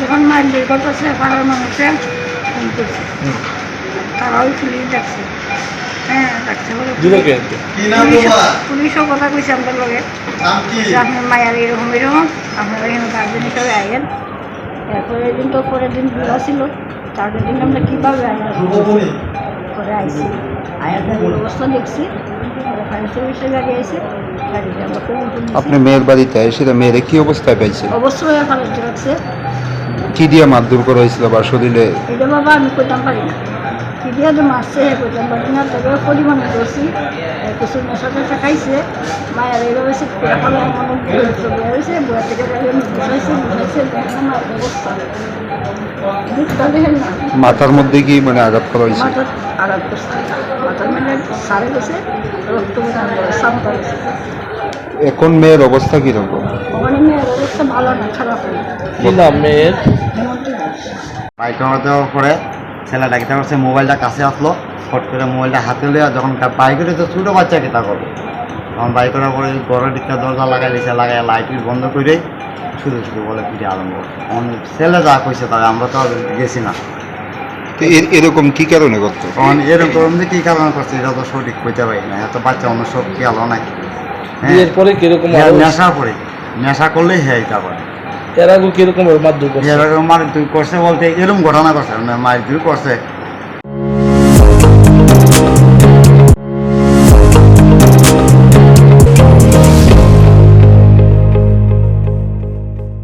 যখন মাইল বের করতেছে পাড়ার মানুষে ফোন করছে, তারাও পুলিশ ডাকছে। হ্যাঁ ডাকছে বলে পুলিশও কথা কইছে আমাদের লগে, আপনার মায়ের এরকম এরকম, আপনারা এখানে গার্জেন হিসাবে আইয়েন। এরপরে দিন তো পরের দিন বিবাহ ছিল, তারপর দিন আমরা কীভাবে করে আইসি, আয়ার গাড়ির অবস্থা দেখছি, ফায়ার সার্ভিসের গাড়ি আইসি, গাড়িতে আমরা আপনি মেয়ের বাড়িতে এসে মেয়েরে কি অবস্থায় পাইছে? অবশ্যই ফালাইতে রাখছে। কি দিয়ে মারধর করা হয়েছিল বা শরীরে? এটা বাবা আমি কইতাম পারি না, কি দিয়ে তো মারছে কইতাম পারি না, তবে পরিমাণে করছি কিছু নেশা টেশা খাইছে, মায়ের এইভাবে ফলায় মনে হয়েছে, বইয়া থেকে বসাইছে মায়ের অবস্থা দিকটা দেখেন না। মাথার মধ্যে কি মানে আঘাত করা হয়েছে? মাথার আঘাত করছে, মাথার মানে সারে গেছে, রক্ত সামটা গেছে। এখন মেয়ের অবস্থা কিরকম? মানে মেয়ের অবস্থা ভালো না, খারাপ হয়। কি নাম মেয়ের? বাইক দেওয়ার পরে ছেলেটা কিতা করছে, মোবাইলটা কাছে আসলো, ফট করে মোবাইলটা হাতে লিয়া যখন বাইকের তো ছোটো বাচ্চা কিতা করবো, তখন বাইক করার পরে ঘরের দিকটা দরজা লাগাই দিয়েছে, লাগাই লাইট বন্ধ করে শুধু শুধু বলে ফিরে আরম্ভ। তখন ছেলে যা কইছে তাই আমরা তো আর গেছি না। এরকম কি কারণে করতো? তখন এরকম যে কী কারণে করছে এটা তো সঠিক কইতে পারি না, এত বাচ্চা অন্য সব কি আলো নাই। এরপরে কিরকম নেশা পড়ে, নেশা করলেই হ্যাঁ এটা করে। এর আগে কিরকম মারধর করছে? এরকম মারধর করছে বলতে এরকম ঘটনা করছে, মারধর করছে